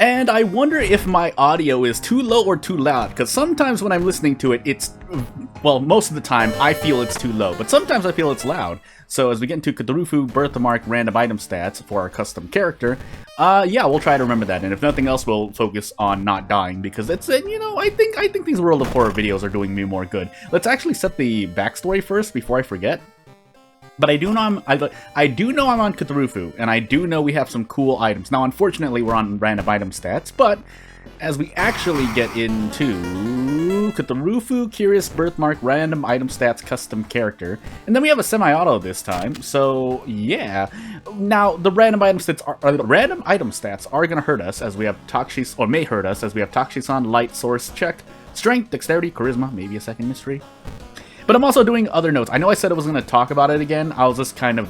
And I wonder if my audio is too low or too loud, because sometimes when I'm listening to it, it's, well, most of the time I feel it's too low, but sometimes I feel it's loud. So as we get into Cthulhu Birthmark random item stats for our custom character, yeah, we'll try to remember that, and if nothing else, we'll focus on not dying, because it's, you know, I think these World of Horror videos are doing me more good. Let's actually set the backstory first before I forget. But I do know I'm on Cthulhu, and I do know we have some cool items. Now, unfortunately, we're on random item stats, but as we actually get into Cthulhu Curious Birthmark random item stats custom character, and then we have a semi-auto this time. So yeah. Now the random item stats are gonna hurt us as we have Takshi's, or may hurt us as we have Takshi's-san, Light Source check, Strength, Dexterity, Charisma, maybe a second mystery. But I'm also doing other notes. I know I said I was going to talk about it again. I'll just kind of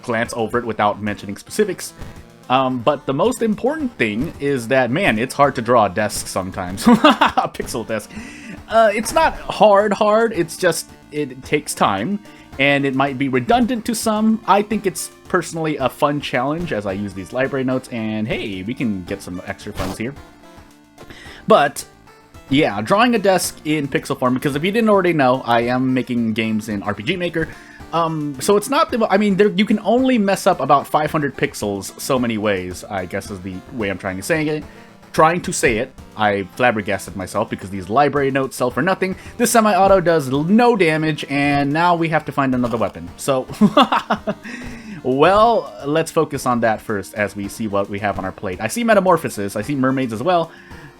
glance over it without mentioning specifics. But the most important thing is that, man, it's hard to draw a desk sometimes. A pixel desk. It's not hard. It's just, it takes time. And it might be redundant to some. I think it's personally a fun challenge as I use these library notes. And hey, we can get some extra funds here. But yeah, drawing a desk in pixel form, because if you didn't already know, I am making games in RPG Maker. So it's not, I mean, you can only mess up about 500 pixels so many ways, I guess is the way I'm trying to say it. I flabbergasted myself because these library notes sell for nothing. This semi-auto does no damage, and now we have to find another weapon. So, well, let's focus on that first as we see what we have on our plate. I see metamorphosis, I see mermaids as well.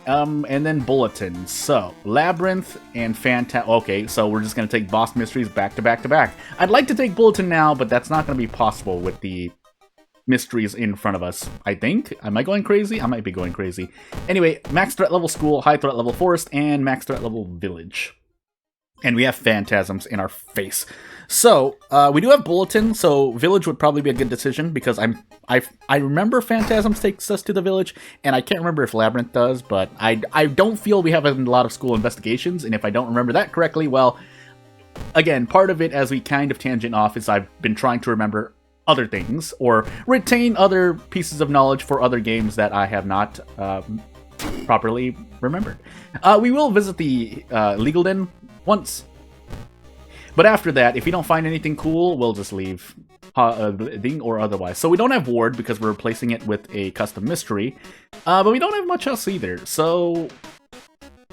And then bulletin. So, Labyrinth and okay, so we're just going to take boss mysteries back to back to back. I'd like to take bulletin now, but that's not going to be possible with the mysteries in front of us, I think. Am I going crazy? I might be going crazy. Anyway, max threat level school, high threat level forest, and max threat level village. And we have phantasms in our face. So, we do have bulletin, so village would probably be a good decision, because I remember phantasms takes us to the village, and I can't remember if labyrinth does, but I don't feel we have a lot of school investigations, and if I don't remember that correctly, well, again, part of it, as we kind of tangent off, is I've been trying to remember other things, or retain other pieces of knowledge for other games that I have not properly remembered. We will visit the legal den once. But after that, if we don't find anything cool, we'll just leave, or otherwise. So we don't have ward because we're replacing it with a custom mystery, but we don't have much else either. So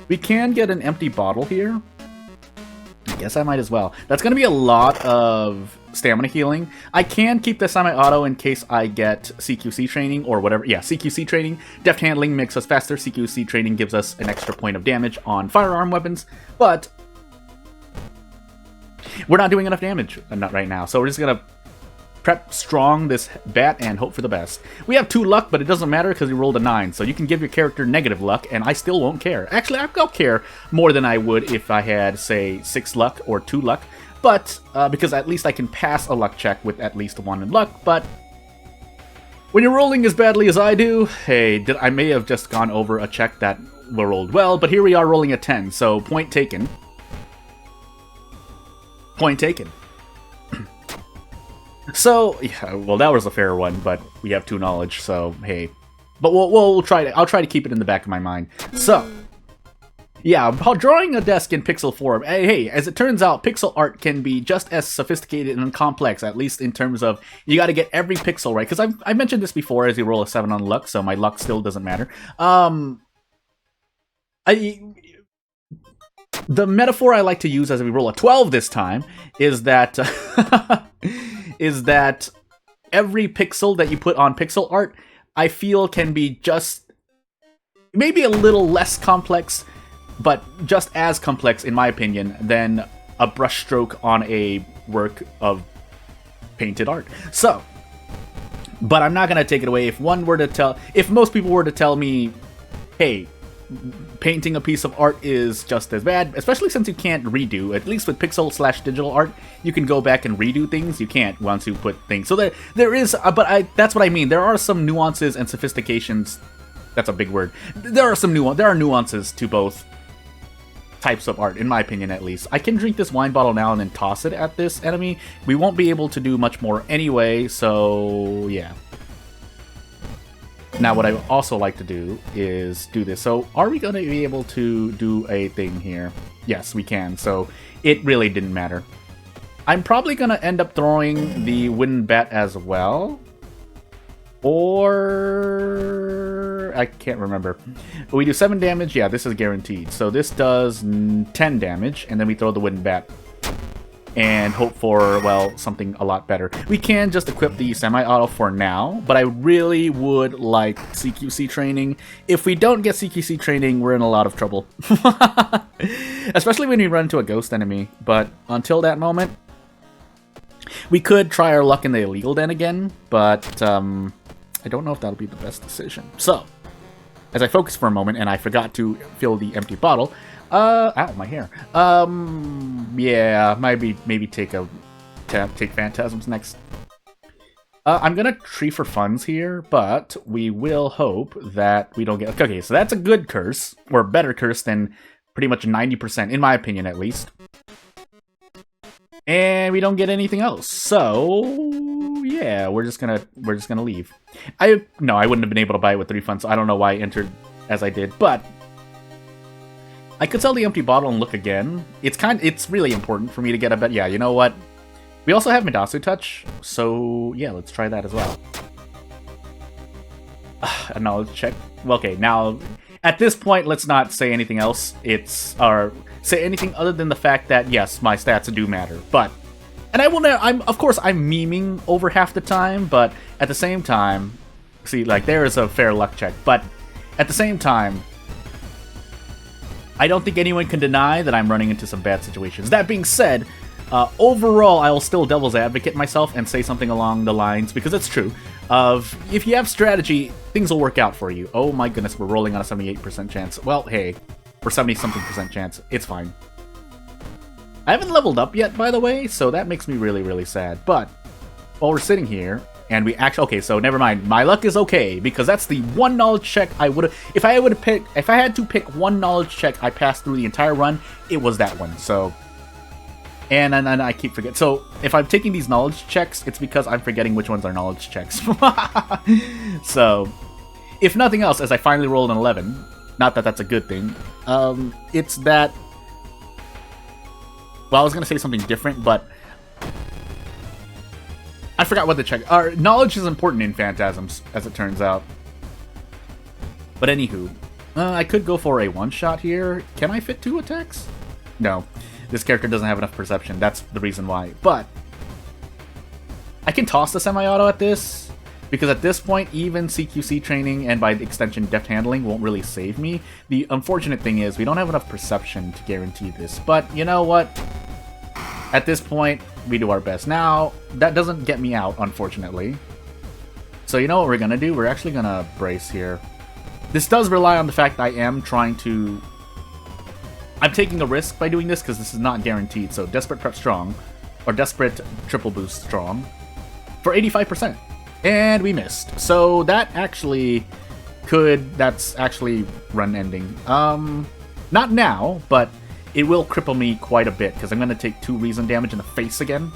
we can get an empty bottle here. I guess I might as well. That's going to be a lot of stamina healing. I can keep the semi-auto in case I get CQC training or whatever. Yeah, CQC training. Deft handling makes us faster. CQC training gives us an extra point of damage on firearm weapons, but we're not doing enough damage not right now, so we're just gonna prep strong this bat and hope for the best. We have 2 luck, but it doesn't matter because we rolled a 9, so you can give your character negative luck, and I still won't care. Actually, I'll care more than I would if I had, say, 6 luck or 2 luck, but because at least I can pass a luck check with at least 1 in luck. But when you're rolling as badly as I do, hey, I may have just gone over a check that rolled well, but here we are rolling a 10, so point taken. Point taken. So, yeah, well, that was a fair one, but we have 2 knowledge, so hey. But we'll try to. I'll try to keep it in the back of my mind. So, yeah, drawing a desk in pixel form. Hey, as it turns out, pixel art can be just as sophisticated and complex, at least in terms of you got to get every pixel right. Because I've mentioned this before, as you roll a 7 on luck, so my luck still doesn't matter. The metaphor I like to use as we roll a 12 this time is that is that every pixel that you put on pixel art, I feel can be just maybe a little less complex, but just as complex, in my opinion, than a brushstroke on a work of painted art. So, but I'm not gonna take it away. If most people were to tell me, hey, painting a piece of art is just as bad, especially since you can't redo. At least with pixel/digital art, you can go back and redo things. You can't once you put things. So there is, but that's what I mean. There are some nuances and sophistications. That's a big word. There are nuances to both types of art, in my opinion, at least. I can drink this wine bottle now and then toss it at this enemy. We won't be able to do much more anyway. So yeah. Now, what I also like to do is do this. So, are we going to be able to do a thing here? Yes, we can. So, it really didn't matter. I'm probably going to end up throwing the wooden bat as well. Or... I can't remember. We do 7 damage. Yeah, this is guaranteed. So, this does 10 damage, and then we throw the wooden bat. And hope for, well, something a lot better. We can just equip the semi-auto for now, but I really would like CQC training. If we don't get CQC training, we're in a lot of trouble. Especially when we run into a ghost enemy. But until that moment, we could try our luck in the illegal den again, but I don't know if that'll be the best decision. So, as I focus for a moment, and I forgot to fill the empty bottle... ow, my hair. Yeah, maybe take Phantasms next. I'm gonna tree for funds here, but we will hope that we don't get... Okay, so that's a good curse, or a better curse than pretty much 90%, in my opinion at least. And we don't get anything else, so... Yeah, we're just gonna leave. No, I wouldn't have been able to buy it with 3 funds, so I don't know why I entered as I did, but... I could sell the empty bottle and look again. It's really important for me to get a bet. Yeah, you know what? We also have Midasu Touch, so yeah, let's try that as well. A knowledge check. Well, okay, now at this point, let's not say anything else. Or say anything other than the fact that yes, my stats do matter. But and of course I'm memeing over half the time, but at the same time, see, like there is a fair luck check, but at the same time. I don't think anyone can deny that I'm running into some bad situations. That being said, overall, I will still devil's advocate myself and say something along the lines, because it's true, of if you have strategy, things will work out for you. Oh my goodness, we're rolling on a 78% chance. Well, hey, we're 70-something% chance. It's fine. I haven't leveled up yet, by the way, so that makes me really, really sad. But while we're sitting here, and we actually... Okay, so never mind. My luck is okay, because that's the one knowledge check I would have... If I had to pick one knowledge check I passed through the entire run, it was that one, so... And I keep forgetting. So, if I'm taking these knowledge checks, it's because I'm forgetting which ones are knowledge checks. So, if nothing else, as I finally rolled an 11, not that that's a good thing, it's that... Well, I was going to say something different, but... I forgot what the check... knowledge is important in Phantasms, as it turns out. But anywho, I could go for a one-shot here. Can I fit 2 attacks? No. This character doesn't have enough perception. That's the reason why. But I can toss the semi-auto at this, because at this point, even CQC training, and by extension, deft handling, won't really save me. The unfortunate thing is, we don't have enough perception to guarantee this. But you know what? At this point, we do our best. Now, that doesn't get me out, unfortunately. So you know what we're going to do? We're actually going to brace here. This does rely on the fact I am trying to... I'm taking a risk by doing this because this is not guaranteed. So Desperate Prep Strong, or Desperate Triple Boost Strong, for 85%. And we missed. So that actually that's actually run ending. Not now, but... It will cripple me quite a bit, because I'm going to take 2 reason damage in the face again.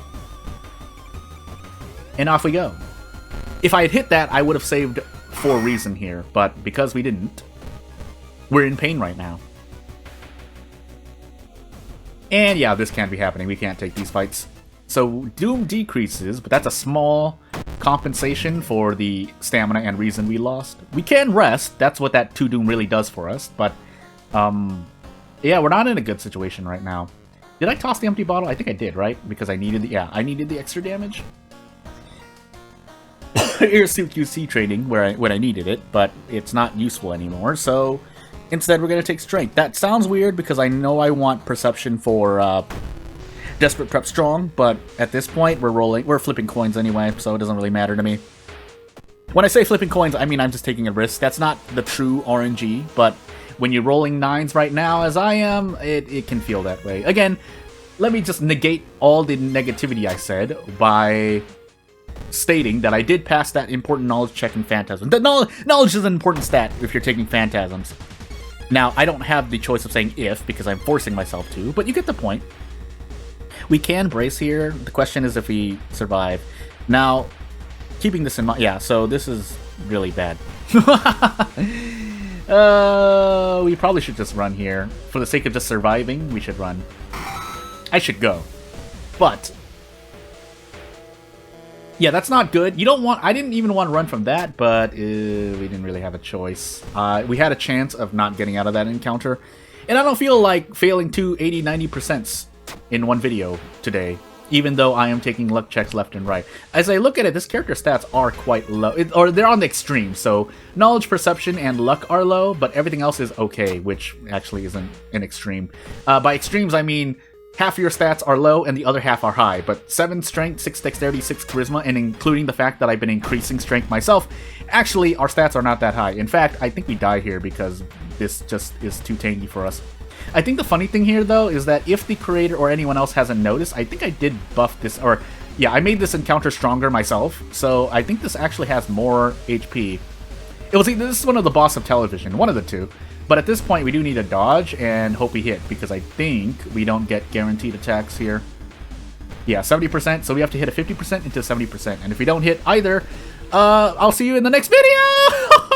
And off we go. If I had hit that, I would have saved 4 reason here, but because we didn't, we're in pain right now. And yeah, this can't be happening. We can't take these fights. So Doom decreases, but that's a small compensation for the stamina and reason we lost. We can rest. That's what that 2 Doom really does for us, but... Yeah, we're not in a good situation right now. Did I toss the empty bottle? I think I did, right? Because I needed I needed the extra damage. Here's QC training when I needed it, but it's not useful anymore, so instead we're going to take strength. That sounds weird because I know I want perception for Desperate Prep Strong, but at this point we're flipping coins anyway, so it doesn't really matter to me. When I say flipping coins, I mean I'm just taking a risk. That's not the true RNG, but... When you're rolling 9s right now, as I am, it can feel that way. Again, let me just negate all the negativity I said by stating that I did pass that important knowledge check in Phantasms. The knowledge is an important stat if you're taking Phantasms. Now, I don't have the choice of saying if, because I'm forcing myself to, but you get the point. We can brace here. The question is if we survive. Now, keeping this in mind... Yeah, so this is really bad. We probably should just run here. For the sake of just surviving, we should run. I should go. But yeah, that's not good. You don't want... I didn't even want to run from that, but we didn't really have a choice. We had a chance of not getting out of that encounter. And I don't feel like failing 90% in one video today, even though I am taking luck checks left and right. As I look at it, this character stats are quite low, or they're on the extreme. So knowledge, perception, and luck are low, but everything else is okay, which actually isn't an extreme. By extremes, I mean half your stats are low and the other half are high, but 7 strength, 6 dexterity, 6 charisma, and including the fact that I've been increasing strength myself, actually our stats are not that high. In fact, I think we die here because this just is too tanky for us. I think the funny thing here, though, is that if the creator or anyone else hasn't noticed, I think I did buff this, or yeah, I made this encounter stronger myself, so I think this actually has more HP. It was either, this is one of the boss of television, one of the two. But at this point, we do need to dodge and hope we hit, because I think we don't get guaranteed attacks here. Yeah, 70%, so we have to hit a 50% into 70%. And if we don't hit either, I'll see you in the next video!